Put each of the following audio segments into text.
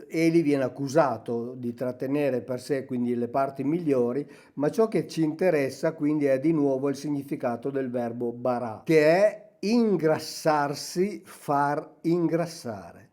Eli viene accusato di trattenere per sé quindi le parti migliori, ma ciò che ci interessa quindi è di nuovo il significato del verbo bara, che è ingrassarsi, far ingrassare.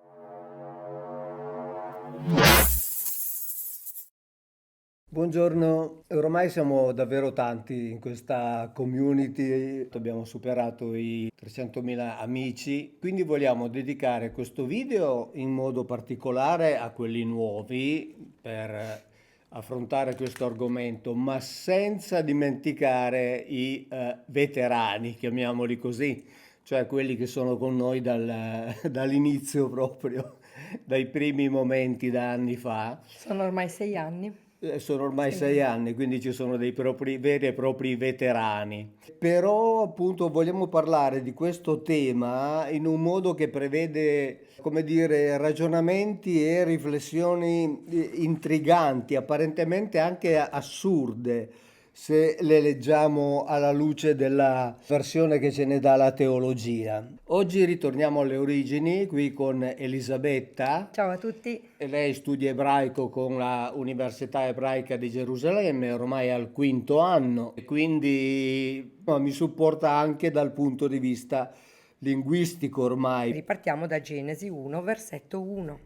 Buongiorno, ormai siamo davvero tanti in questa community, abbiamo superato i 300.000 amici, quindi vogliamo dedicare questo video in modo particolare a quelli nuovi per affrontare questo argomento, ma senza dimenticare i veterani, chiamiamoli così, cioè quelli che sono con noi dall'inizio proprio, dai primi momenti da anni fa. Sono ormai 6 anni. Sono ormai 6 sei anni. anni, quindi ci sono dei veri e propri veterani. Però appunto vogliamo parlare di questo tema in un modo che prevede, come dire, ragionamenti e riflessioni intriganti, apparentemente anche assurde, se le leggiamo alla luce della versione che ce ne dà la teologia. Oggi ritorniamo alle origini, qui con Elisabetta. Ciao a tutti. E lei studia ebraico con la Università Ebraica di Gerusalemme, ormai è al quinto anno, e quindi mi supporta anche dal punto di vista linguistico ormai. Ripartiamo da Genesi 1, versetto 1.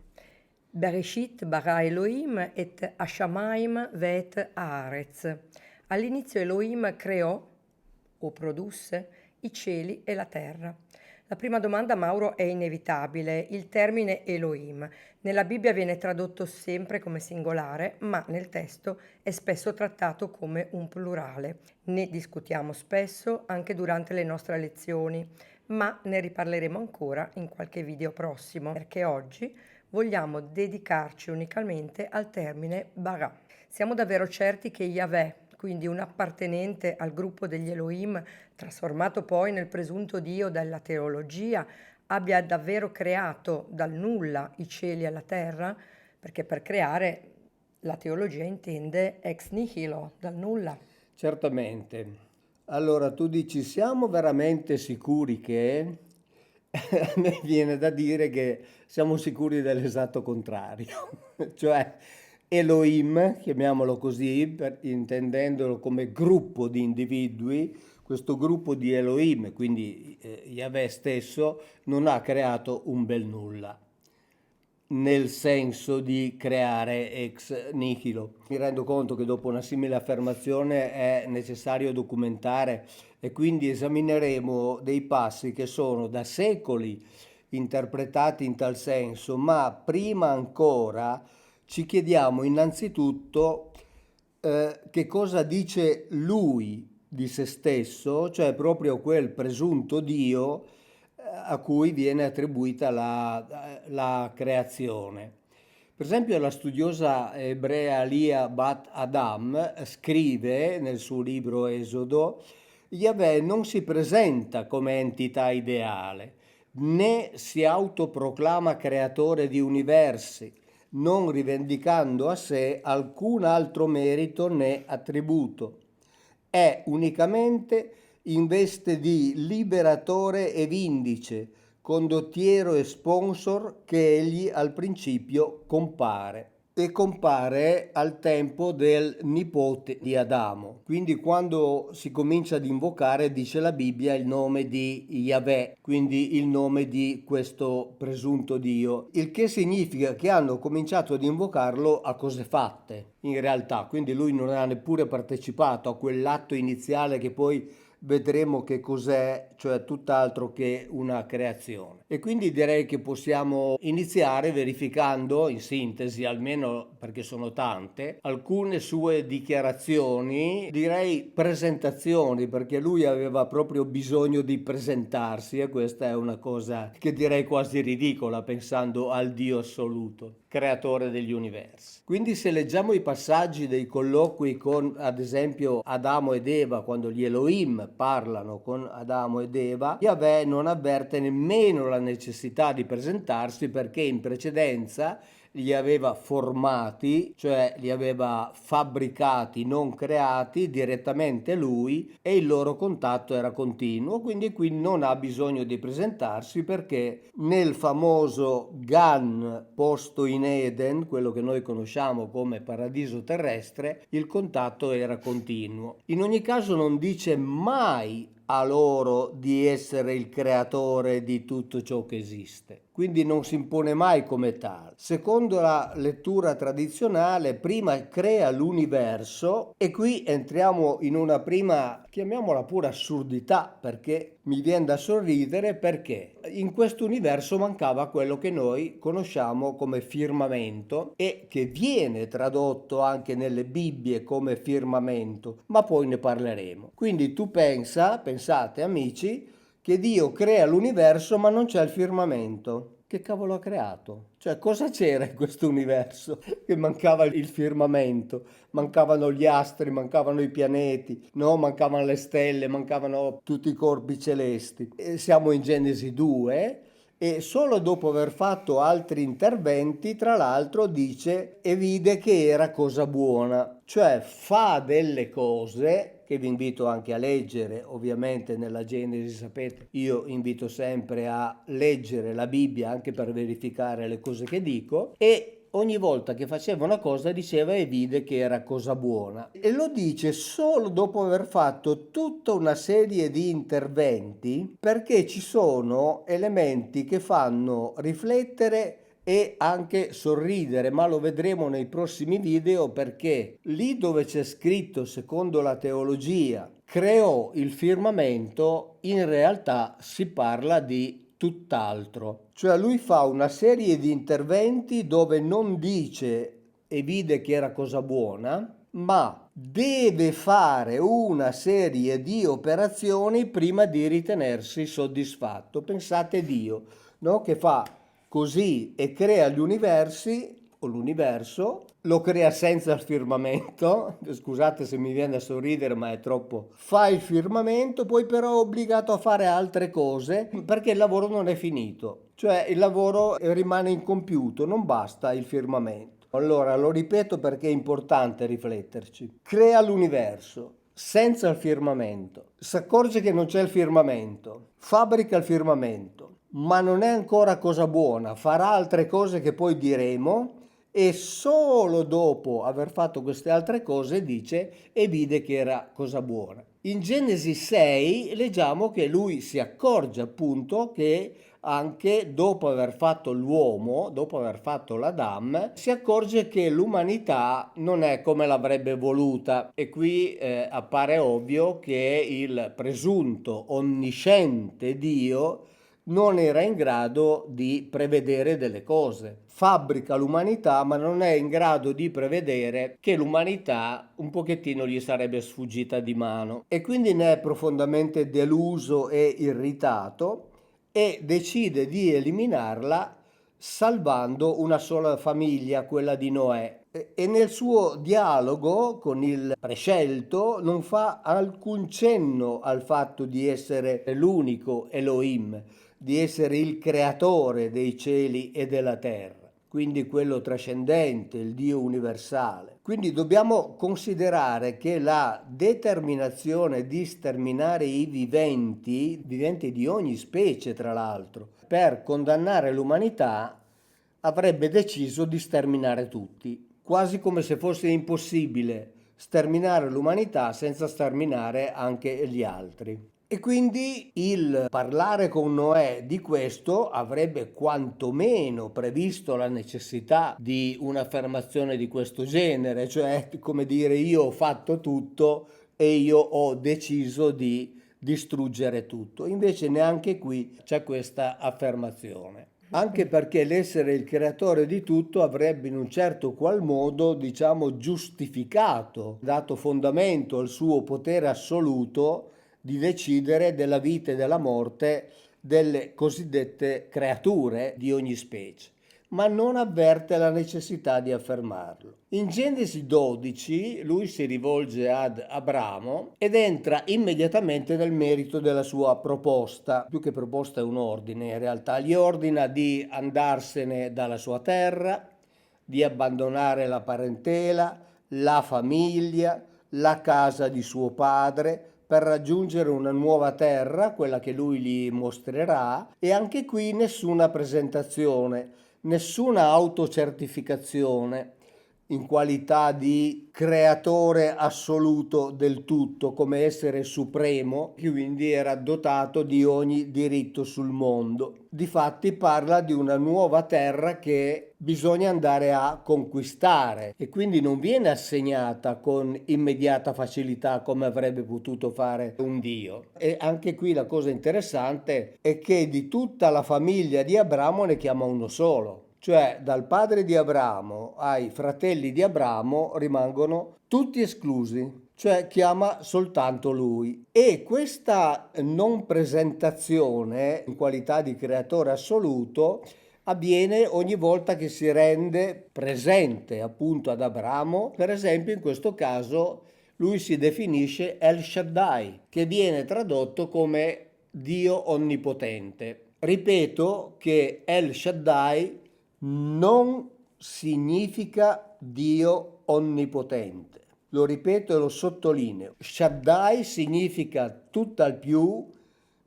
Bereshit bara Elohim et Hashamayim vet Haaretz. All'inizio Elohim creò o produsse i cieli e la terra. La prima domanda, Mauro, è inevitabile. Il termine Elohim nella Bibbia viene tradotto sempre come singolare, ma nel testo è spesso trattato come un plurale. Ne discutiamo spesso anche durante le nostre lezioni, ma ne riparleremo ancora in qualche video prossimo, perché oggi vogliamo dedicarci unicamente al termine bara. Siamo davvero certi che Yahweh, quindi un appartenente al gruppo degli Elohim, trasformato poi nel presunto Dio della teologia, abbia davvero creato dal nulla i cieli e la terra? Perché per creare la teologia intende ex nihilo, dal nulla. Certamente. Allora tu dici, siamo veramente sicuri che... A me viene da dire che siamo sicuri dell'esatto contrario, cioè Elohim, chiamiamolo così, intendendolo come gruppo di individui, questo gruppo di Elohim, quindi Yahweh stesso, non ha creato un bel nulla, nel senso di creare ex nihilo. Mi rendo conto che dopo una simile affermazione è necessario documentare e quindi esamineremo dei passi che sono da secoli interpretati in tal senso, ma prima ancora ci chiediamo innanzitutto che cosa dice lui di se stesso, cioè proprio quel presunto Dio a cui viene attribuita la creazione. Per esempio la studiosa ebrea Lia Bat Adam scrive nel suo libro Esodo: Yahweh non si presenta come entità ideale, né si autoproclama creatore di universi, non rivendicando a sé alcun altro merito né attributo. È unicamente in veste di liberatore e vindice, condottiero e sponsor che egli al principio compare. E compare al tempo del nipote di Adamo. Quindi quando si comincia ad invocare dice la Bibbia il nome di Yahweh, quindi il nome di questo presunto Dio, il che significa che hanno cominciato ad invocarlo a cose fatte in realtà, quindi lui non ha neppure partecipato a quell'atto iniziale che poi vedremo che cos'è, cioè tutt'altro che una creazione. E quindi direi che possiamo iniziare verificando, in sintesi, almeno perché sono tante, alcune sue dichiarazioni, direi presentazioni, perché lui aveva proprio bisogno di presentarsi e questa è una cosa che direi quasi ridicola pensando al Dio assoluto, creatore degli universi. Quindi se leggiamo i passaggi dei colloqui con, ad esempio, Adamo ed Eva, quando gli Elohim parlano con Adamo ed Eva, Yahweh non avverte nemmeno la necessità di presentarsi perché in precedenza li aveva formati, cioè li aveva fabbricati, non creati direttamente lui, e il loro contatto era continuo, quindi qui non ha bisogno di presentarsi perché nel famoso Gan posto in Eden, quello che noi conosciamo come paradiso terrestre, il contatto era continuo. In ogni caso non dice mai a loro di essere il creatore di tutto ciò che esiste. Quindi non si impone mai come tale. Secondo la lettura tradizionale, prima crea l'universo e qui entriamo in una prima, chiamiamola pure assurdità, perché mi viene da sorridere perché in questo universo mancava quello che noi conosciamo come firmamento e che viene tradotto anche nelle Bibbie come firmamento, ma poi ne parleremo. Quindi tu pensate amici, che Dio crea l'universo ma non c'è il firmamento. Che cavolo ha creato? Cioè, cosa c'era in questo universo che mancava il firmamento? Mancavano gli astri, mancavano i pianeti, no? Mancavano le stelle, mancavano tutti i corpi celesti. E siamo in Genesi 2 e solo dopo aver fatto altri interventi, tra l'altro, dice e vide che era cosa buona, cioè fa delle cose che vi invito anche a leggere, ovviamente nella Genesi, sapete, io invito sempre a leggere la Bibbia anche per verificare le cose che dico, e ogni volta che faceva una cosa diceva e vide che era cosa buona. E lo dice solo dopo aver fatto tutta una serie di interventi, perché ci sono elementi che fanno riflettere e anche sorridere, ma lo vedremo nei prossimi video perché lì dove c'è scritto secondo la teologia creò il firmamento, in realtà si parla di tutt'altro. Cioè lui fa una serie di interventi dove non dice e vide che era cosa buona, ma deve fare una serie di operazioni prima di ritenersi soddisfatto. Pensate Dio, no? Che fa così e crea gli universi o l'universo, lo crea senza il firmamento, scusate se mi viene a sorridere ma è troppo, fa il firmamento, poi però è obbligato a fare altre cose perché il lavoro non è finito, cioè il lavoro rimane incompiuto, non basta il firmamento. Allora lo ripeto perché è importante rifletterci, crea l'universo senza il firmamento, si accorge che non c'è il firmamento, fabbrica il firmamento, ma non è ancora cosa buona, farà altre cose che poi diremo e solo dopo aver fatto queste altre cose dice e vide che era cosa buona. In Genesi 6 leggiamo che lui si accorge appunto che anche dopo aver fatto l'uomo, dopo aver fatto l'Adam, si accorge che l'umanità non è come l'avrebbe voluta e qui appare ovvio che il presunto onnisciente Dio non era in grado di prevedere delle cose. Fabbrica l'umanità, ma non è in grado di prevedere che l'umanità un pochettino gli sarebbe sfuggita di mano. E quindi ne è profondamente deluso e irritato e decide di eliminarla salvando una sola famiglia, quella di Noè. E nel suo dialogo con il prescelto non fa alcun cenno al fatto di essere l'unico Elohim, di essere il creatore dei cieli e della terra, quindi quello trascendente, il Dio universale. Quindi dobbiamo considerare che la determinazione di sterminare i viventi, viventi di ogni specie tra l'altro, per condannare l'umanità, avrebbe deciso di sterminare tutti, quasi come se fosse impossibile sterminare l'umanità senza sterminare anche gli altri. E quindi il parlare con Noè di questo avrebbe quantomeno previsto la necessità di un'affermazione di questo genere, cioè come dire io ho fatto tutto e io ho deciso di distruggere tutto. Invece neanche qui c'è questa affermazione. Anche perché l'essere il creatore di tutto avrebbe in un certo qual modo, diciamo, giustificato, dato fondamento al suo potere assoluto di decidere della vita e della morte delle cosiddette creature di ogni specie, ma non avverte la necessità di affermarlo. In Genesi 12 lui si rivolge ad Abramo ed entra immediatamente nel merito della sua proposta, più che proposta è un ordine in realtà, gli ordina di andarsene dalla sua terra, di abbandonare la parentela, la famiglia, la casa di suo padre per raggiungere una nuova terra, quella che lui gli mostrerà, e anche qui nessuna presentazione, nessuna autocertificazione in qualità di creatore assoluto del tutto, come essere supremo, quindi era dotato di ogni diritto sul mondo. Difatti parla di una nuova terra che bisogna andare a conquistare e quindi non viene assegnata con immediata facilità come avrebbe potuto fare un dio. E anche qui la cosa interessante è che di tutta la famiglia di Abramo ne chiama uno solo. Cioè dal padre di Abramo ai fratelli di Abramo rimangono tutti esclusi, cioè chiama soltanto lui. E questa non presentazione in qualità di creatore assoluto avviene ogni volta che si rende presente appunto ad Abramo. Per esempio in questo caso lui si definisce El Shaddai, che viene tradotto come Dio onnipotente. Ripeto che El Shaddai non significa Dio onnipotente. Lo ripeto e lo sottolineo. Shaddai significa tutt'al più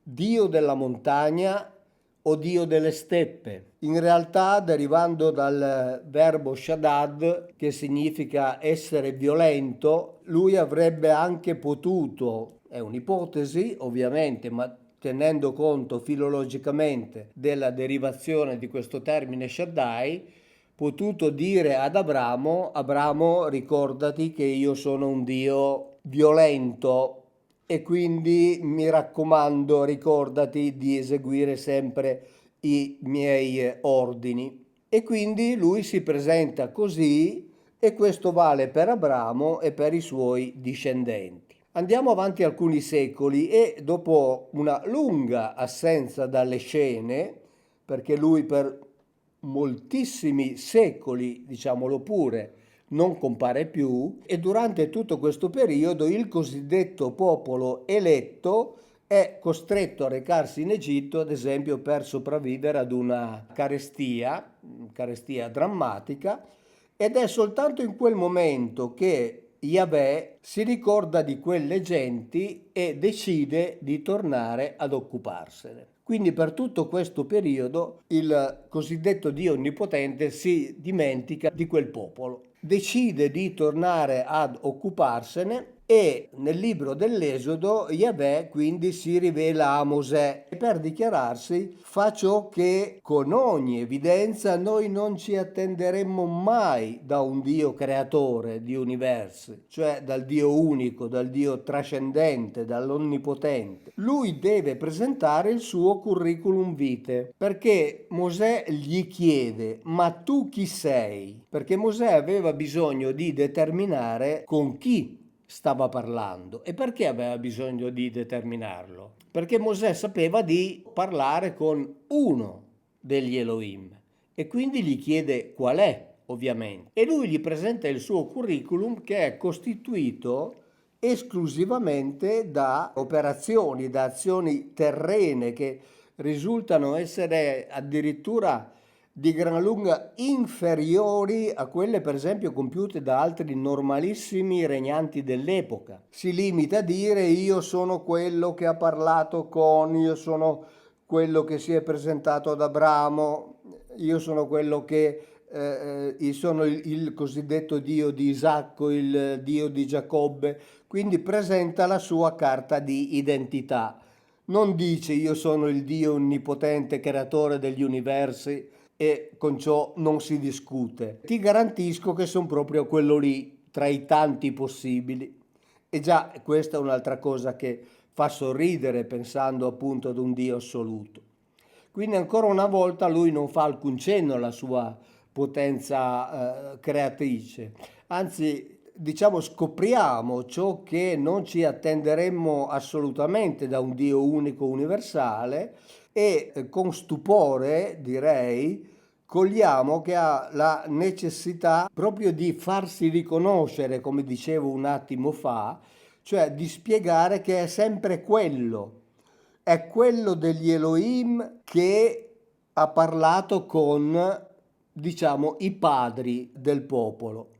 Dio della montagna o Dio delle steppe. In realtà, derivando dal verbo shaddad, che significa essere violento, lui avrebbe anche potuto, è un'ipotesi ovviamente, ma tenendo conto filologicamente della derivazione di questo termine Shaddai, potuto dire ad Abramo: Abramo, ricordati che io sono un Dio violento e quindi mi raccomando, ricordati di eseguire sempre i miei ordini. E quindi lui si presenta così, e questo vale per Abramo e per i suoi discendenti. Andiamo avanti alcuni secoli e dopo una lunga assenza dalle scene, perché lui per moltissimi secoli, diciamolo pure, non compare più, e durante tutto questo periodo il cosiddetto popolo eletto è costretto a recarsi in Egitto, ad esempio, per sopravvivere ad una carestia drammatica, ed è soltanto in quel momento che Yahweh si ricorda di quelle genti e decide di tornare ad occuparsene. Quindi per tutto questo periodo il cosiddetto Dio onnipotente si dimentica di quel popolo, decide di tornare ad occuparsene, e nel libro dell'Esodo Yahweh quindi si rivela a Mosè per dichiararsi: fa ciò che con ogni evidenza noi non ci attenderemmo mai da un Dio creatore di universi, cioè dal Dio unico, dal Dio trascendente, dall'onnipotente. Lui deve presentare il suo curriculum vitae, perché Mosè gli chiede: ma tu chi sei? Perché Mosè aveva bisogno di determinare con chi stava parlando. E perché aveva bisogno di determinarlo? Perché Mosè sapeva di parlare con uno degli Elohim e quindi gli chiede qual è, ovviamente. E lui gli presenta il suo curriculum, che è costituito esclusivamente da operazioni, da azioni terrene che risultano essere addirittura di gran lunga inferiori a quelle per esempio compiute da altri normalissimi regnanti dell'epoca. Si limita a dire: io sono quello che ha parlato io sono quello che si è presentato ad Abramo, io sono quello che io sono il cosiddetto Dio di Isacco, il Dio di Giacobbe. Quindi presenta la sua carta di identità. Non dice: io sono il Dio onnipotente creatore degli universi e con ciò non si discute. Ti garantisco che sono proprio quello lì, tra i tanti possibili. E già questa è un'altra cosa che fa sorridere, pensando appunto ad un Dio assoluto. Quindi ancora una volta lui non fa alcun cenno alla sua potenza creatrice, anzi, diciamo, scopriamo ciò che non ci attenderemmo assolutamente da un Dio unico universale, e con stupore, direi, cogliamo che ha la necessità proprio di farsi riconoscere, come dicevo un attimo fa, cioè di spiegare che è quello degli Elohim che ha parlato con diciamo, i padri del popolo.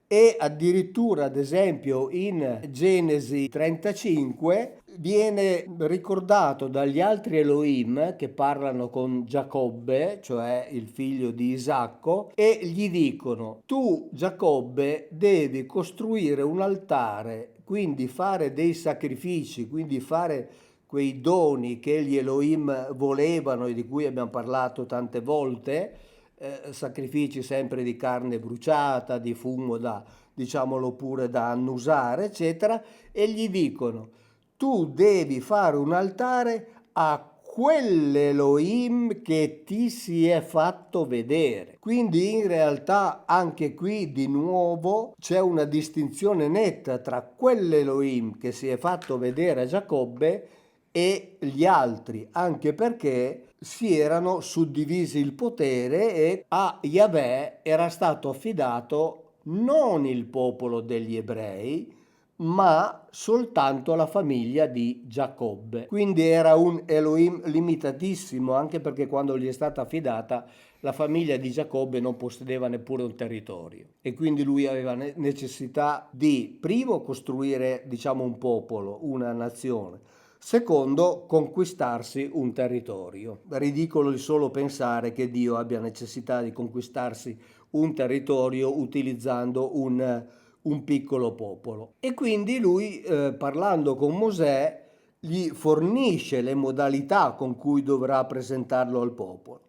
E addirittura, ad esempio, in Genesi 35 viene ricordato dagli altri Elohim che parlano con Giacobbe, cioè il figlio di Isacco, e gli dicono: tu, Giacobbe, devi costruire un altare, quindi fare dei sacrifici, quindi fare quei doni che gli Elohim volevano e di cui abbiamo parlato tante volte, sacrifici sempre di carne bruciata, di fumo da, diciamolo pure, da annusare, eccetera, e gli dicono: tu devi fare un altare a quell'Elohim che ti si è fatto vedere. Quindi in realtà anche qui di nuovo c'è una distinzione netta tra quell'Elohim che si è fatto vedere a Giacobbe e gli altri, anche perché si erano suddivisi il potere e a Yahweh era stato affidato non il popolo degli ebrei, ma soltanto la famiglia di Giacobbe. Quindi era un Elohim limitatissimo, anche perché quando gli è stata affidata la famiglia di Giacobbe non possedeva neppure un territorio e quindi lui aveva necessità di, primo, costruire, diciamo, un popolo, una nazione. Secondo, conquistarsi un territorio. Ridicolo il solo pensare che Dio abbia necessità di conquistarsi un territorio utilizzando un piccolo popolo. E quindi lui, parlando con Mosè, gli fornisce le modalità con cui dovrà presentarlo al popolo.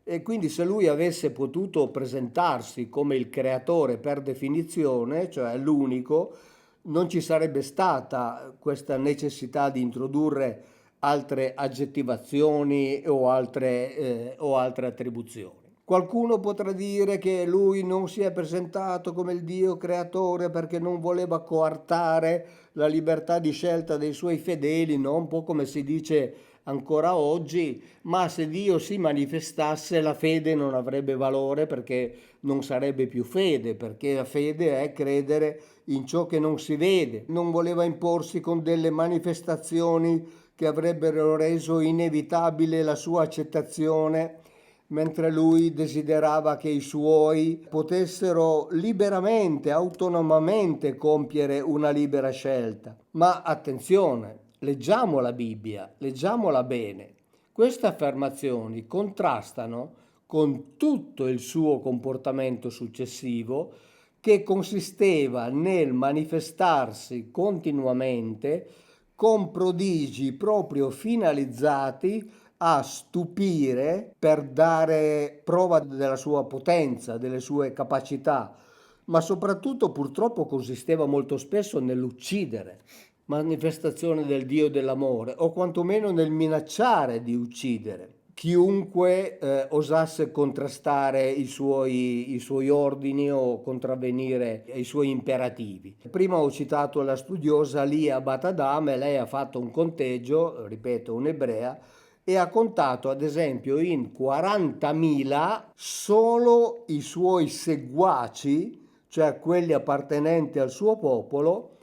E quindi se lui avesse potuto presentarsi come il creatore per definizione, cioè l'unico, non ci sarebbe stata questa necessità di introdurre altre aggettivazioni o altre attribuzioni. Qualcuno potrà dire che lui non si è presentato come il Dio creatore perché non voleva coartare la libertà di scelta dei suoi fedeli, no? Un po' come si dice ancora oggi, ma se Dio si manifestasse la fede non avrebbe valore perché non sarebbe più fede, perché la fede è credere in ciò che non si vede. Non voleva imporsi con delle manifestazioni che avrebbero reso inevitabile la sua accettazione, mentre lui desiderava che i suoi potessero liberamente, autonomamente compiere una libera scelta. Ma attenzione, leggiamo la Bibbia, leggiamola bene. Queste affermazioni contrastano con tutto il suo comportamento successivo, che consisteva nel manifestarsi continuamente con prodigi proprio finalizzati a stupire per dare prova della sua potenza, delle sue capacità, ma soprattutto purtroppo consisteva molto spesso nell'uccidere, manifestazione del Dio dell'amore, o quantomeno nel minacciare di uccidere chiunque osasse contrastare i suoi ordini o contravvenire ai suoi imperativi. Prima ho citato la studiosa Lia Batadam, e lei ha fatto un conteggio, ripeto, un'ebrea, e ha contato ad esempio in 40.000 solo i suoi seguaci, cioè quelli appartenenti al suo popolo,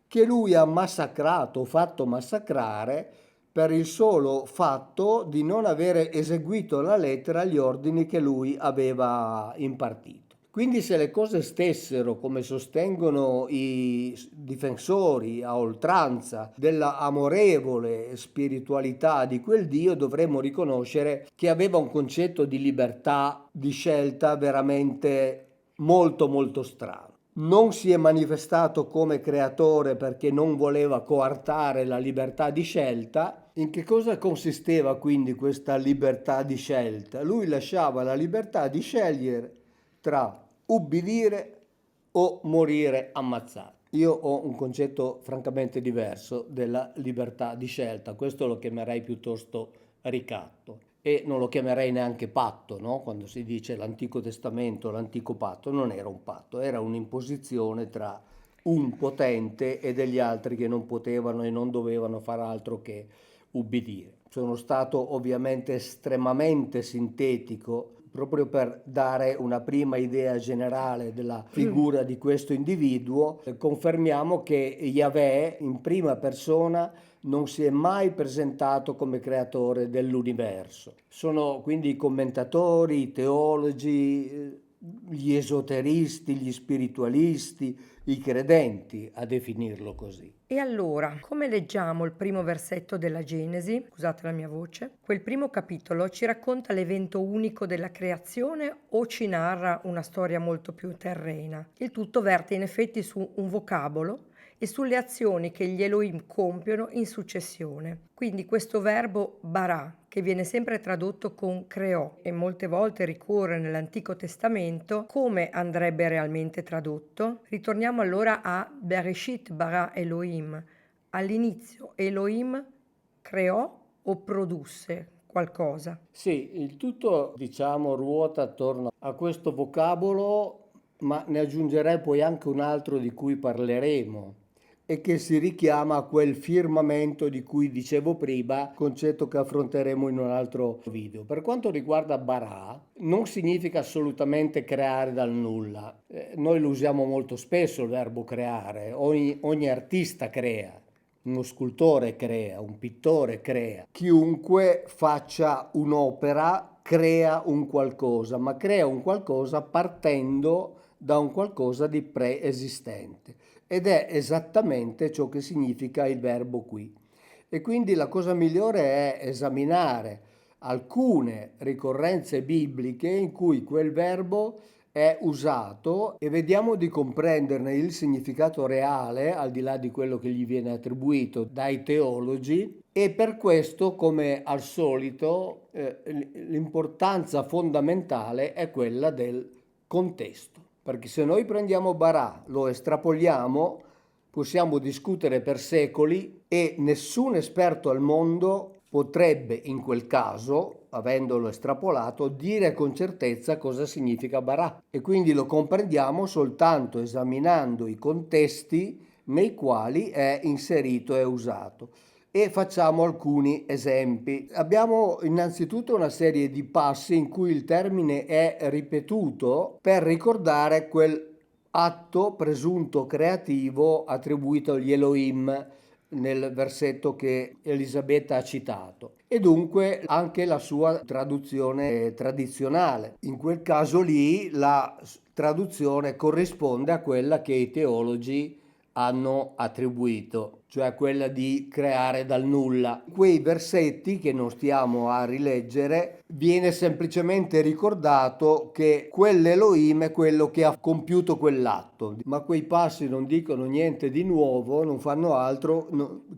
che lui ha massacrato, fatto massacrare per il solo fatto di non avere eseguito alla lettera gli ordini che lui aveva impartito. Quindi se le cose stessero come sostengono i difensori a oltranza della amorevole spiritualità di quel Dio, dovremmo riconoscere che aveva un concetto di libertà di scelta veramente molto molto strano. Non si è manifestato come creatore perché non voleva coartare la libertà di scelta. In che cosa consisteva quindi questa libertà di scelta? Lui lasciava la libertà di scegliere tra ubbidire o morire ammazzato. Io ho un concetto francamente diverso della libertà di scelta, questo lo chiamerei piuttosto ricatto e non lo chiamerei neanche patto, no? Quando si dice l'Antico Testamento, l'Antico Patto, non era un patto, era un'imposizione tra un potente e degli altri che non potevano e non dovevano far altro che ubbidire. Sono stato ovviamente estremamente sintetico proprio per dare una prima idea generale della figura di questo individuo, confermiamo che Yahweh in prima persona non si è mai presentato come creatore dell'universo. Sono quindi i commentatori, i teologi, gli esoteristi, gli spiritualisti, i credenti a definirlo così. E allora, come leggiamo il primo versetto della Genesi? Scusate la mia voce. Quel primo capitolo ci racconta l'evento unico della creazione o ci narra una storia molto più terrena? Il tutto verte in effetti su un vocabolo e sulle azioni che gli Elohim compiono in successione. Quindi questo verbo bara, che viene sempre tradotto con creò e molte volte ricorre nell'Antico Testamento, come andrebbe realmente tradotto? Ritorniamo allora a Bereshit bara Elohim. All'inizio Elohim creò o produsse qualcosa. Sì, il tutto, diciamo, ruota attorno a questo vocabolo, ma ne aggiungerei poi anche un altro di cui parleremo e che si richiama a quel firmamento di cui dicevo prima, concetto che affronteremo in un altro video. Per quanto riguarda bara, non significa assolutamente creare dal nulla. Noi lo usiamo molto spesso il verbo creare, ogni artista crea. Uno scultore crea, un pittore crea. Chiunque faccia un'opera crea un qualcosa, ma crea un qualcosa partendo da un qualcosa di preesistente. Ed è esattamente ciò che significa il verbo qui. E quindi la cosa migliore è esaminare alcune ricorrenze bibliche in cui quel verbo è usato e vediamo di comprenderne il significato reale, al di là di quello che gli viene attribuito dai teologi, e per questo, come al solito, l'importanza fondamentale è quella del contesto. Perché se noi prendiamo Barà, lo estrapoliamo, possiamo discutere per secoli e nessun esperto al mondo potrebbe in quel caso, avendolo estrapolato, dire con certezza cosa significa Barà. E quindi lo comprendiamo soltanto esaminando i contesti nei quali è inserito e usato. E facciamo alcuni esempi. Abbiamo innanzitutto una serie di passi in cui il termine è ripetuto per ricordare quel atto presunto creativo attribuito agli Elohim nel versetto che Elisabetta ha citato, e dunque anche la sua traduzione tradizionale. In quel caso lì la traduzione corrisponde a quella che i teologi hanno attribuito, cioè quella di creare dal nulla. Quei versetti che non stiamo a rileggere, viene semplicemente ricordato che quell'Elohim è quello che ha compiuto quell'atto, ma quei passi non dicono niente di nuovo, non fanno altro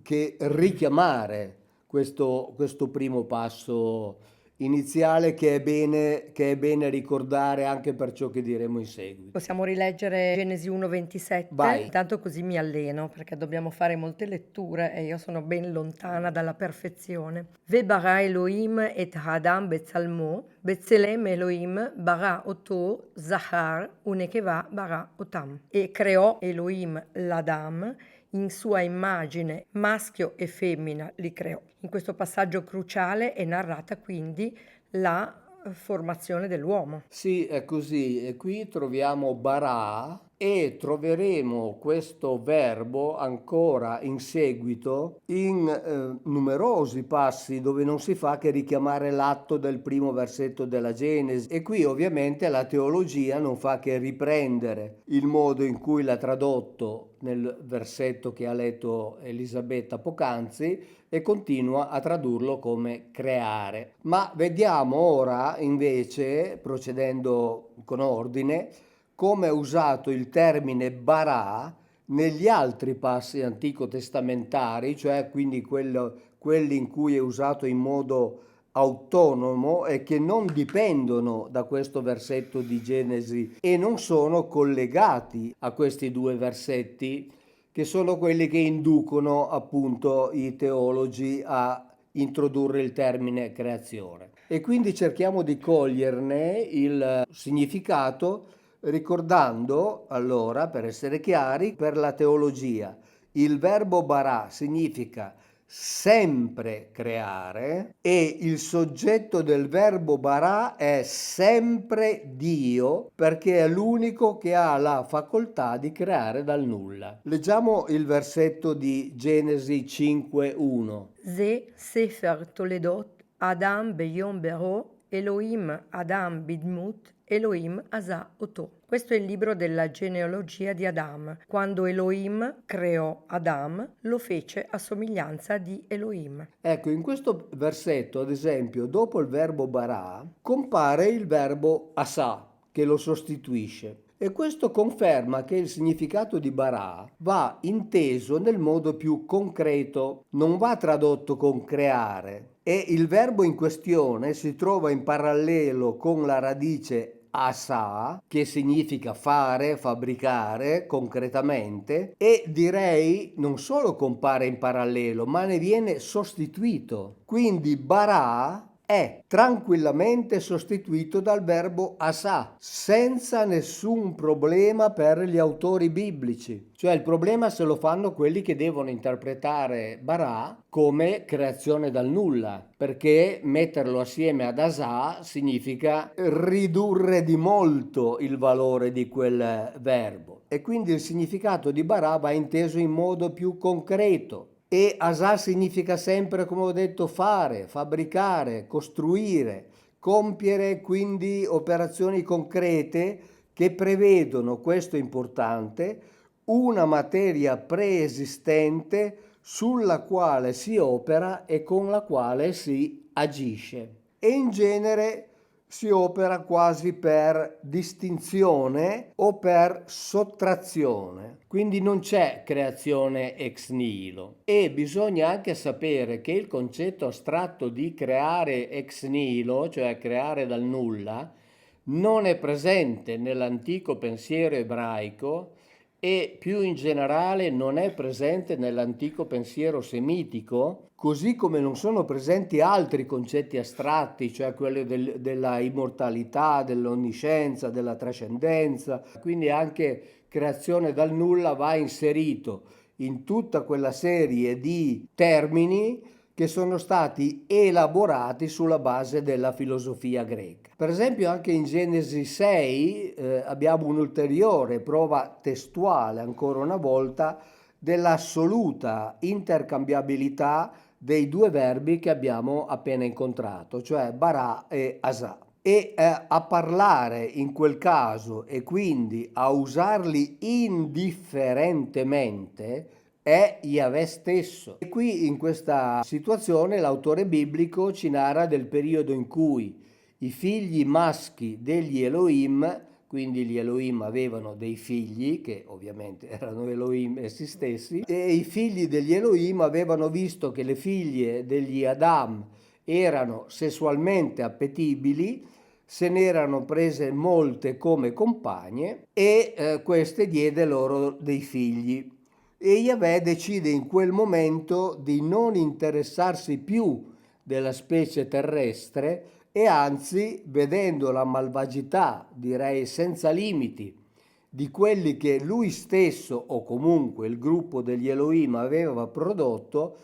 che richiamare questo primo passo iniziale che è bene ricordare anche per ciò che diremo in seguito. Possiamo rileggere Genesi 1:27, Vai. intanto così mi alleno perché dobbiamo fare molte letture e io sono ben lontana dalla perfezione. Ve bara Elohim et Adam betzalmo, Betzelem Elohim bara oto Zahar unekeva bara otam. E creò Elohim l'Adam in sua immagine, maschio e femmina li creò. In questo passaggio cruciale è narrata quindi la formazione dell'uomo. Sì, è così. E qui troviamo bara e troveremo questo verbo ancora in seguito in numerosi passi dove non si fa che richiamare l'atto del primo versetto della Genesi. E qui ovviamente la teologia non fa che riprendere il modo in cui l'ha tradotto nel versetto che ha letto Elisabetta poc'anzi e continua a tradurlo come creare. Ma vediamo ora invece, procedendo con ordine, come è usato il termine bara negli altri passi antico-testamentari, cioè quindi quelli in cui è usato in modo autonomo e che non dipendono da questo versetto di Genesi e non sono collegati a questi due versetti, che sono quelli che inducono appunto i teologi a introdurre il termine creazione. E quindi cerchiamo di coglierne il significato ricordando allora, per essere chiari, per la teologia, il verbo bara significa sempre creare e il soggetto del verbo bara è sempre Dio perché è l'unico che ha la facoltà di creare dal nulla. Leggiamo il versetto di Genesi 5:1. זה ספר תולדות אדם ביום ברו, אלוהים אדם בדמות, Elohim עשה אותו. Questo è il libro della genealogia di Adam. Quando Elohim creò Adam, lo fece a somiglianza di Elohim. Ecco, in questo versetto, ad esempio, dopo il verbo bara, compare il verbo asa, che lo sostituisce. E questo conferma che il significato di bara va inteso nel modo più concreto, non va tradotto con creare. E il verbo in questione si trova in parallelo con la radice asa, che significa fare, fabbricare concretamente, e direi non solo compare in parallelo, ma ne viene sostituito. Quindi bara è tranquillamente sostituito dal verbo asa, senza nessun problema per gli autori biblici. Cioè il problema se lo fanno quelli che devono interpretare bara come creazione dal nulla, perché metterlo assieme ad asa significa ridurre di molto il valore di quel verbo. E quindi il significato di bara va inteso in modo più concreto. E asa significa sempre, come ho detto, fare, fabbricare, costruire, compiere quindi operazioni concrete che prevedono, questo è importante, una materia preesistente sulla quale si opera e con la quale si agisce. E in genere si opera quasi per distinzione o per sottrazione, quindi non c'è creazione ex nihilo. E bisogna anche sapere che il concetto astratto di creare ex nihilo, cioè creare dal nulla, non è presente nell'antico pensiero ebraico e più in generale non è presente nell'antico pensiero semitico, così come non sono presenti altri concetti astratti, cioè quelli della immortalità, dell'onniscienza, della trascendenza. Quindi anche creazione dal nulla va inserito in tutta quella serie di termini che sono stati elaborati sulla base della filosofia greca. Per esempio anche in Genesi 6 abbiamo un'ulteriore prova testuale, ancora una volta, dell'assoluta intercambiabilità dei due verbi che abbiamo appena incontrato, cioè bara e asa. E a parlare in quel caso e quindi a usarli indifferentemente è Yahweh stesso. E qui in questa situazione l'autore biblico ci narra del periodo in cui i figli maschi degli Elohim, quindi gli Elohim avevano dei figli, che ovviamente erano Elohim essi stessi, e i figli degli Elohim avevano visto che le figlie degli Adam erano sessualmente appetibili, se ne erano prese molte come compagne e queste diede loro dei figli. E Yahweh decide in quel momento di non interessarsi più della specie terrestre e anzi, vedendo la malvagità, direi senza limiti, di quelli che lui stesso o comunque il gruppo degli Elohim aveva prodotto,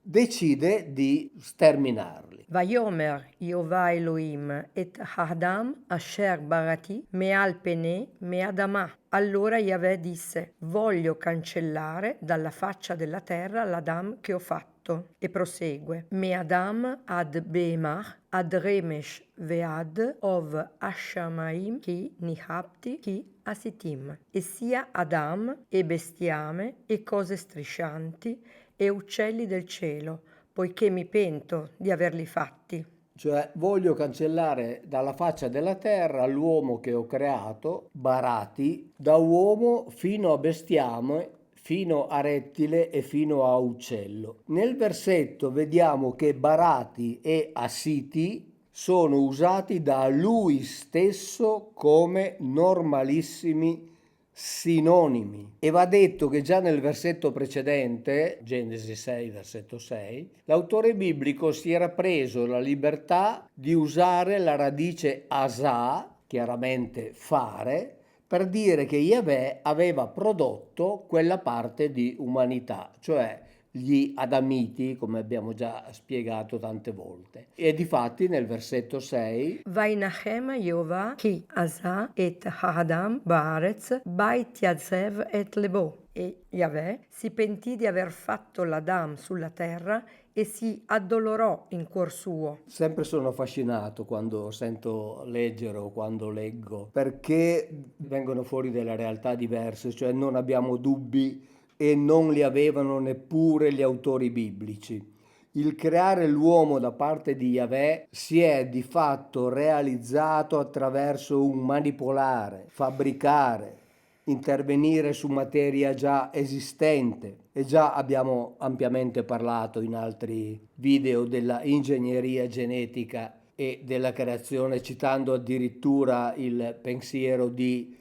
decide di sterminarli. ויאמר יהוה אלוהים את האדם אשר בראתי מעל פני מאדמה. Allora Yahweh disse, voglio cancellare dalla faccia della terra l'Adam che ho fatto. E prosegue, Me'adam ad Behemah, ad Remesh ve'ad ov Ashamaim chi nihapti chi asitim. E sia Adam e bestiame e cose striscianti e uccelli del cielo, poiché mi pento di averli fatti. Cioè voglio cancellare dalla faccia della terra l'uomo che ho creato, barati, da uomo fino a bestiame, fino a rettile e fino a uccello. Nel versetto vediamo che barati e assiti sono usati da lui stesso come normalissimi sinonimi. E va detto che già nel versetto precedente, Genesi 6, versetto 6, l'autore biblico si era preso la libertà di usare la radice asa, chiaramente fare, per dire che Yahweh aveva prodotto quella parte di umanità, cioè gli Adamiti, come abbiamo già spiegato tante volte. E difatti nel versetto 6 Vainachem Jehovah ki asa et ha'adam ba'aretz bait yazev et lebo. E Yahweh si pentì di aver fatto l'Adam sulla terra e si addolorò in cuor suo. sempre sono affascinato quando sento leggere o quando leggo, perché vengono fuori delle realtà diverse, cioè non abbiamo dubbi e non li avevano neppure gli autori biblici. Il creare l'uomo da parte di Yahweh si è di fatto realizzato attraverso un manipolare, fabbricare, intervenire su materia già esistente, e già abbiamo ampiamente parlato in altri video della ingegneria genetica e della creazione, citando addirittura il pensiero di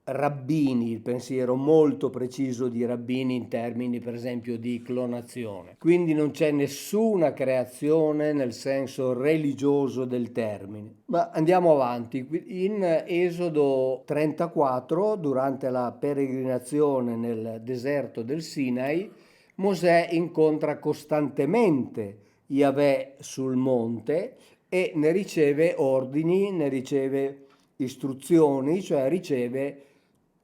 rabbini, il pensiero molto preciso di rabbini in termini per esempio di clonazione. Quindi non c'è nessuna creazione nel senso religioso del termine. Ma andiamo avanti. In Esodo 34, durante la peregrinazione nel deserto del Sinai, Mosè incontra costantemente Yahweh sul monte e ne riceve ordini, ne riceve istruzioni, cioè riceve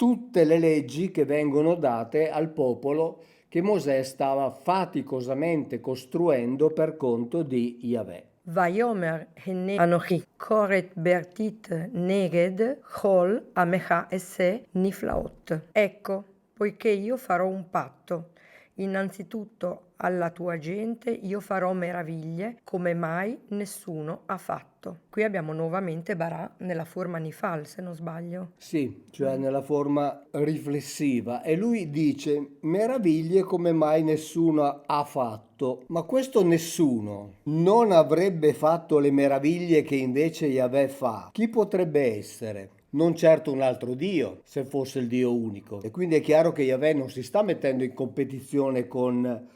tutte le leggi che vengono date al popolo che Mosè stava faticosamente costruendo per conto di Yahweh. Vayomer hene anochi koret bertit neged chol amecha esse niflaot. Ecco, poiché io farò un patto, innanzitutto alla tua gente io farò meraviglie come mai nessuno ha fatto. Qui abbiamo nuovamente Barà nella forma Nifal, se non sbaglio. Sì, cioè nella forma riflessiva. E lui dice meraviglie come mai nessuno ha fatto. Ma questo nessuno non avrebbe fatto le meraviglie che invece Yahweh fa. Chi potrebbe essere? Non certo un altro Dio, se fosse il Dio unico. E quindi è chiaro che Yahweh non si sta mettendo in competizione con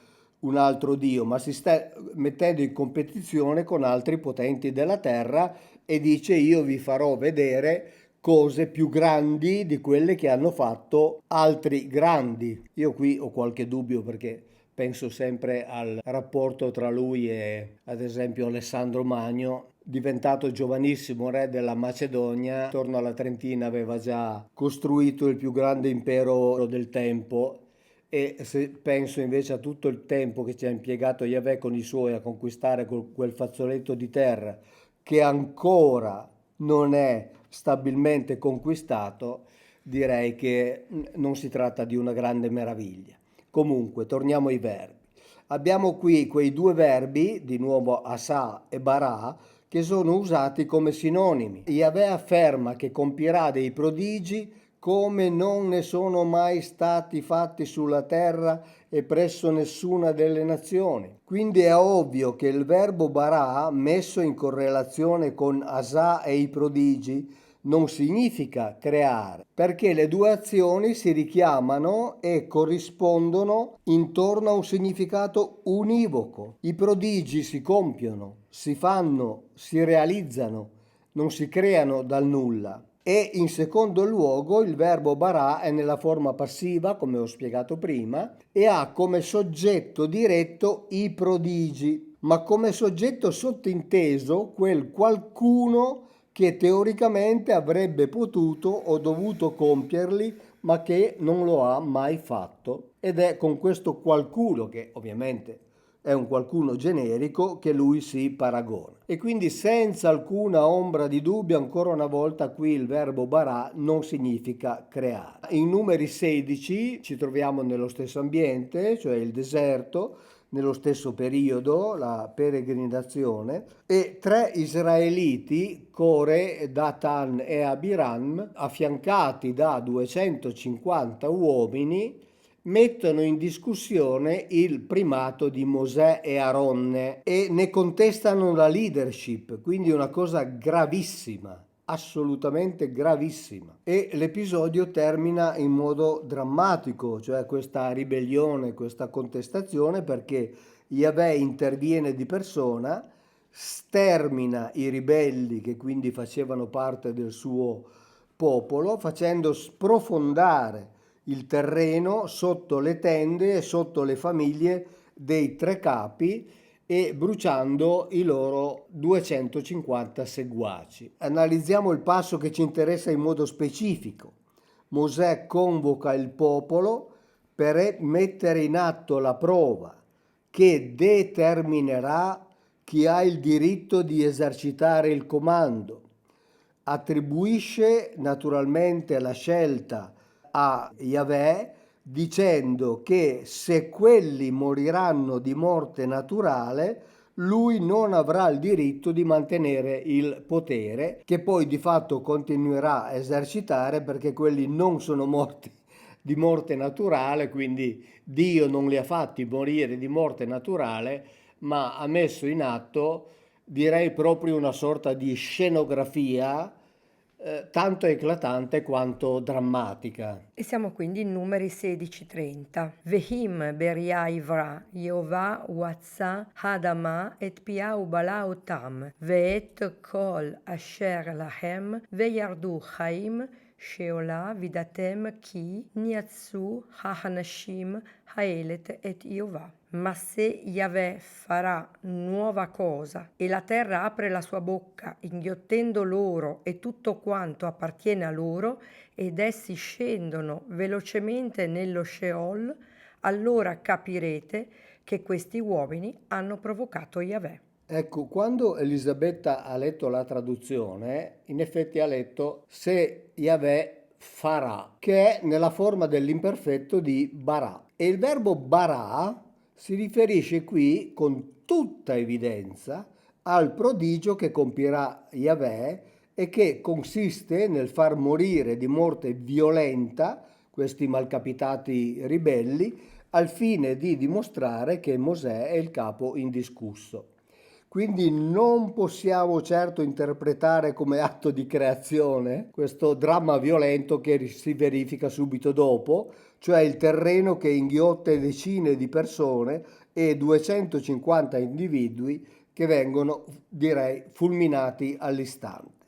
un altro Dio, ma si sta mettendo in competizione con altri potenti della terra e dice io vi farò vedere cose più grandi di quelle che hanno fatto altri grandi. Io qui ho qualche dubbio perché penso sempre al rapporto tra lui e ad esempio Alessandro Magno, diventato giovanissimo re della Macedonia. Attorno alla trentina aveva già costruito il più grande impero del tempo. E se penso invece a tutto il tempo che ci ha impiegato Yahweh con i suoi a conquistare quel fazzoletto di terra che ancora non è stabilmente conquistato, direi che non si tratta di una grande meraviglia. Comunque, torniamo ai verbi. Abbiamo qui quei due verbi, di nuovo asà e barà, che sono usati come sinonimi. Yahweh afferma che compirà dei prodigi come non ne sono mai stati fatti sulla terra e presso nessuna delle nazioni. Quindi è ovvio che il verbo barà, messo in correlazione con asà e i prodigi, non significa creare, perché le due azioni si richiamano e corrispondono intorno a un significato univoco. I prodigi si compiono, si fanno, si realizzano, non si creano dal nulla. E in secondo luogo il verbo barà è nella forma passiva, come ho spiegato prima, e ha come soggetto diretto i prodigi, ma come soggetto sottinteso quel qualcuno che teoricamente avrebbe potuto o dovuto compierli, ma che non lo ha mai fatto. Ed è con questo qualcuno, che ovviamente è un qualcuno generico, che lui si paragona. E quindi senza alcuna ombra di dubbio, ancora una volta qui il verbo barà non significa creare. In numeri 16 ci troviamo nello stesso ambiente, cioè il deserto, nello stesso periodo, la peregrinazione, e tre israeliti, Core, Datan e Abiram, affiancati da 250 uomini, mettono in discussione il primato di Mosè e Aronne e ne contestano la leadership, quindi una cosa gravissima, assolutamente gravissima. E l'episodio termina in modo drammatico, cioè questa ribellione, questa contestazione, perché Yahweh interviene di persona, stermina i ribelli che quindi facevano parte del suo popolo, facendo sprofondare il terreno sotto le tende e sotto le famiglie dei tre capi e bruciando i loro 250 seguaci. Analizziamo il passo che ci interessa in modo specifico. Mosè convoca il popolo per mettere in atto la prova che determinerà chi ha il diritto di esercitare il comando. Attribuisce naturalmente la scelta a Yahweh dicendo che se quelli moriranno di morte naturale, lui non avrà il diritto di mantenere il potere, che poi di fatto continuerà a esercitare perché quelli non sono morti di morte naturale, quindi Dio non li ha fatti morire di morte naturale, ma ha messo in atto, direi proprio una sorta di scenografia tanto eclatante quanto drammatica. E siamo quindi in Numeri 16:30. Vehim beria ivra, Jehovah watsa hadama et piau bala otam, veet kol asher lahem, veyardu chaim, sheola vidatem ki niatsu hahanashim haelet et Jehovah. Ma se Yahweh farà nuova cosa e la terra apre la sua bocca, inghiottendo loro e tutto quanto appartiene a loro, ed essi scendono velocemente nello Sheol, allora capirete che questi uomini hanno provocato Yahweh. Ecco, quando Elisabetta ha letto la traduzione, in effetti ha letto se Yahweh farà, che è nella forma dell'imperfetto di barà. E il verbo barà si riferisce qui con tutta evidenza al prodigio che compirà Yahweh e che consiste nel far morire di morte violenta questi malcapitati ribelli al fine di dimostrare che Mosè è il capo indiscusso. Quindi non possiamo certo interpretare come atto di creazione questo dramma violento che si verifica subito dopo, cioè il terreno che inghiotte decine di persone e 250 individui che vengono, direi, fulminati all'istante.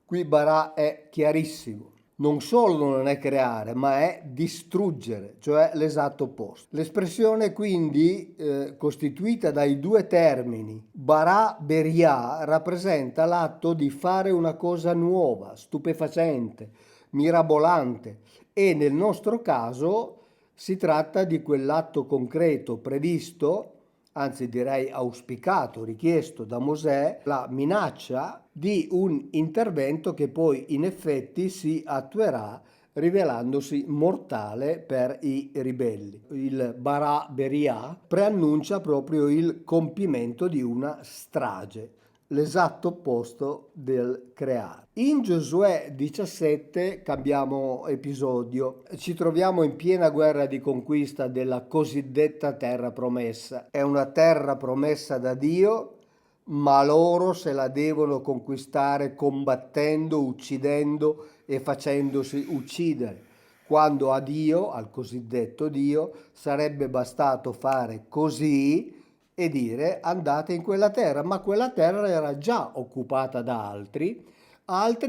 Qui Barà è chiarissimo. Non solo non è creare, ma è distruggere, cioè l'esatto opposto. L'espressione quindi costituita dai due termini Barà Beria rappresenta l'atto di fare una cosa nuova, stupefacente, mirabolante e nel nostro caso si tratta di quell'atto concreto previsto, anzi direi auspicato, richiesto da Mosè, la minaccia di un intervento che poi in effetti si attuerà rivelandosi mortale per i ribelli. Il Barà Beria preannuncia proprio il compimento di una strage, l'esatto opposto del creare. In Giosuè 17 cambiamo episodio, ci troviamo in piena guerra di conquista della cosiddetta terra promessa. È una terra promessa da Dio, ma loro se la devono conquistare combattendo, uccidendo e facendosi uccidere, quando a Dio, al cosiddetto Dio, sarebbe bastato fare così e dire andate in quella terra, ma quella terra era già occupata da altri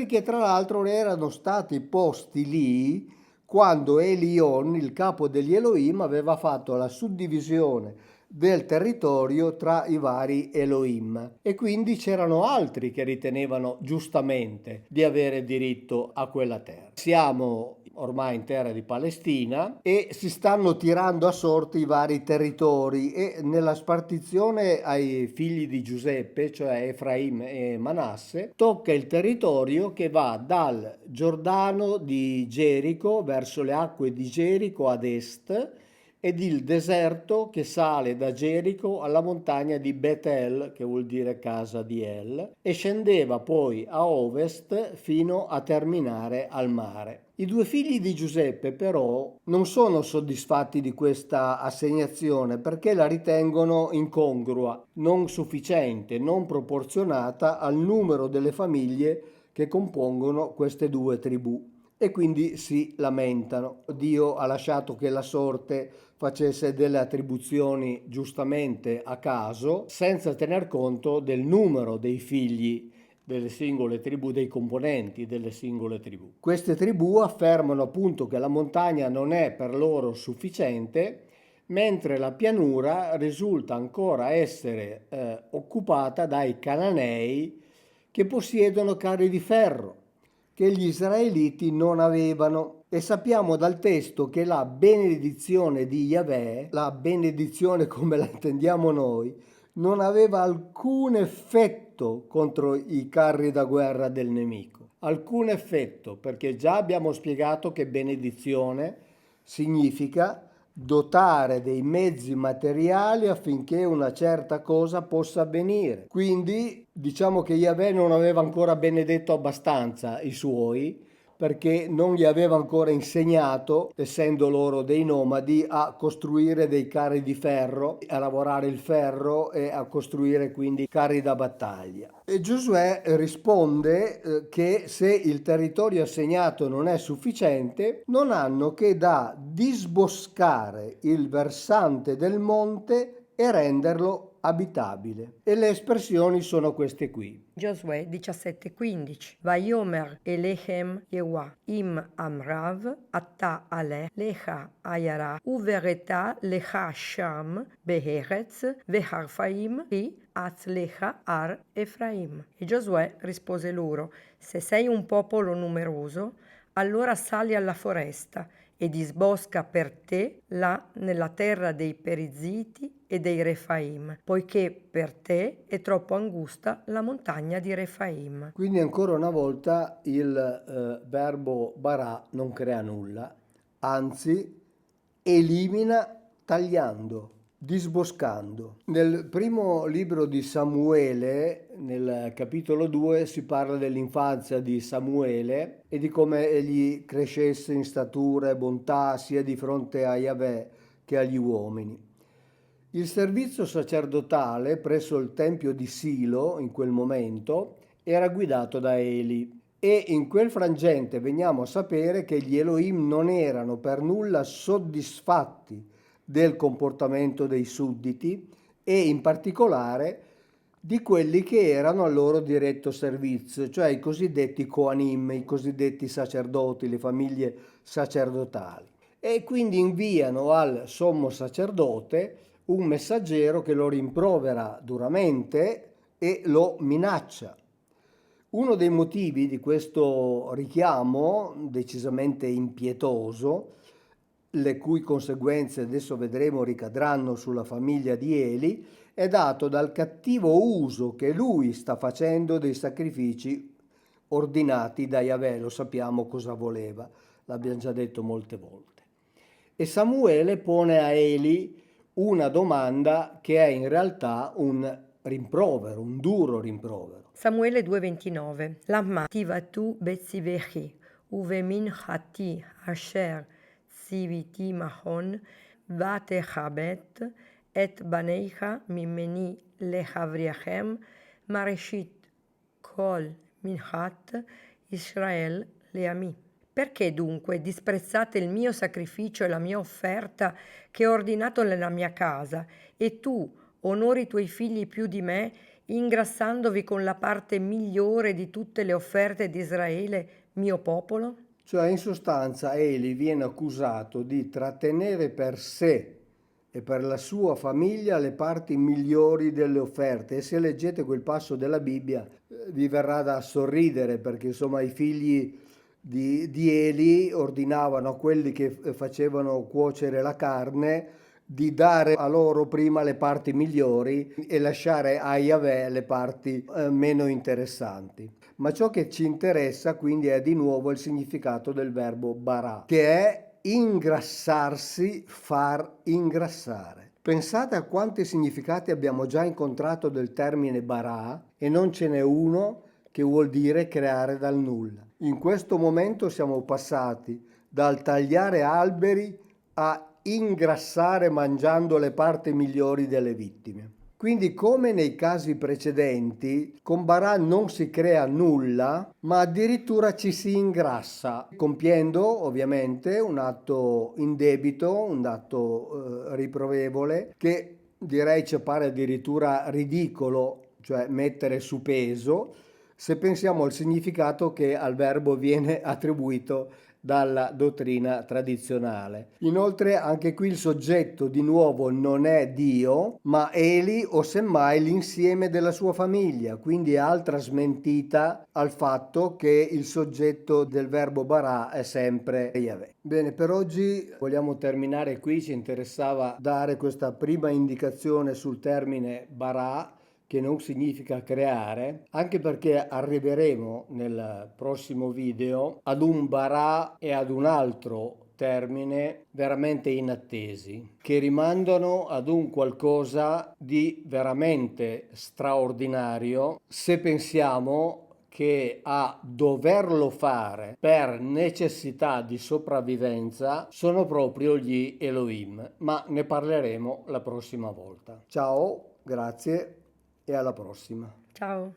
che tra l'altro erano stati posti lì quando Elion, il capo degli Elohim, aveva fatto la suddivisione del territorio tra i vari Elohim e quindi c'erano altri che ritenevano giustamente di avere diritto a quella terra. Siamo ormai in terra di Palestina e si stanno tirando a sorte i vari territori e nella spartizione ai figli di Giuseppe, cioè Efraim e Manasse, tocca il territorio che va dal Giordano di Gerico verso le acque di Gerico ad est ed il deserto che sale da Gerico alla montagna di Betel, che vuol dire casa di El, e scendeva poi a ovest fino a terminare al mare. I due figli di Giuseppe però non sono soddisfatti di questa assegnazione perché la ritengono incongrua, non sufficiente, non proporzionata al numero delle famiglie che compongono queste due tribù. E quindi si lamentano. Dio ha lasciato che la sorte facesse delle attribuzioni giustamente a caso, senza tener conto del numero dei figli delle singole tribù, dei componenti delle singole tribù. Queste tribù affermano appunto che la montagna non è per loro sufficiente, mentre la pianura risulta ancora essere occupata dai Cananei che possiedono carri di ferro che gli israeliti non avevano. E sappiamo dal testo che la benedizione di Yahweh, la benedizione come la intendiamo noi, non aveva alcun effetto contro i carri da guerra del nemico. Alcun effetto, perché già abbiamo spiegato che benedizione significa dotare dei mezzi materiali affinché una certa cosa possa avvenire. Quindi diciamo che Yahweh non aveva ancora benedetto abbastanza i suoi, perché non gli aveva ancora insegnato, essendo loro dei nomadi, a costruire dei carri di ferro, a lavorare il ferro e a costruire quindi carri da battaglia. E Giosuè risponde che se il territorio assegnato non è sufficiente, non hanno che da disboscare il versante del monte e renderlo abitabile. E le espressioni sono queste qui. Giosuè 17:15 Vayomer Elechem Yehuah im Amrav Atta Ale Lecha Ayara Uvereta Lecha Sham Beheretz Veharfaim Ri Lecha Ar Efraim. E Giosuè rispose loro: se sei un popolo numeroso, allora sali alla foresta e disbosca per te là nella terra dei Periziti e dei Refaim, poiché per te è troppo angusta la montagna di Refaim. Quindi ancora una volta il verbo barà non crea nulla, anzi elimina tagliando, disboscando. Nel primo libro di Samuele, nel capitolo 2, si parla dell'infanzia di Samuele e di come egli crescesse in statura e bontà sia di fronte a Yahweh che agli uomini. Il servizio sacerdotale presso il tempio di Silo in quel momento era guidato da Eli e in quel frangente veniamo a sapere che gli Elohim non erano per nulla soddisfatti del comportamento dei sudditi e in particolare di quelli che erano al loro diretto servizio, cioè i cosiddetti Kohanim, i cosiddetti sacerdoti, le famiglie sacerdotali. E quindi inviano al sommo sacerdote un messaggero che lo rimprovera duramente e lo minaccia. Uno dei motivi di questo richiamo decisamente impietoso, le cui conseguenze adesso vedremo ricadranno sulla famiglia di Eli, è dato dal cattivo uso che lui sta facendo dei sacrifici ordinati da Yahweh. Lo sappiamo cosa voleva, l'abbiamo già detto molte volte. E Samuele pone a Eli una domanda che è in realtà un rimprovero, un duro rimprovero. Samuele 2:29 Lamma tivatu betzivechi uvemin hati asher tziviti mahon vatechabet et baneicha mimeni lehavriachem mareshit kol minhat Israel leami. Perché dunque disprezzate il mio sacrificio e la mia offerta che ho ordinato nella mia casa, e tu onori i tuoi figli più di me, ingrassandovi con la parte migliore di tutte le offerte di Israele, mio popolo? Cioè in sostanza Eli viene accusato di trattenere per sé e per la sua famiglia le parti migliori delle offerte, e se leggete quel passo della Bibbia vi verrà da sorridere, perché insomma i figli di Eli ordinavano a quelli che facevano cuocere la carne di dare a loro prima le parti migliori e lasciare a Yahweh le parti meno interessanti. Ma ciò che ci interessa quindi è di nuovo il significato del verbo bara, che è ingrassarsi, far ingrassare. Pensate a quanti significati abbiamo già incontrato del termine bara e non ce n'è uno che vuol dire creare dal nulla. In questo momento siamo passati dal tagliare alberi a ingrassare mangiando le parti migliori delle vittime. Quindi, come nei casi precedenti, con Barà non si crea nulla, ma addirittura ci si ingrassa, compiendo ovviamente un atto indebito, un atto riprovevole, che direi ci appare addirittura ridicolo, cioè mettere su peso, se pensiamo al significato che al verbo viene attribuito dalla dottrina tradizionale. Inoltre anche qui il soggetto di nuovo non è Dio, ma Eli o semmai l'insieme della sua famiglia, quindi altra smentita al fatto che il soggetto del verbo bara è sempre Yahweh. Bene, per oggi vogliamo terminare qui, ci interessava dare questa prima indicazione sul termine bara, che non significa creare, anche perché arriveremo nel prossimo video ad un bara e ad un altro termine veramente inattesi, che rimandano ad un qualcosa di veramente straordinario se pensiamo che a doverlo fare per necessità di sopravvivenza sono proprio gli Elohim, ma ne parleremo la prossima volta. Ciao, grazie e alla prossima. Ciao.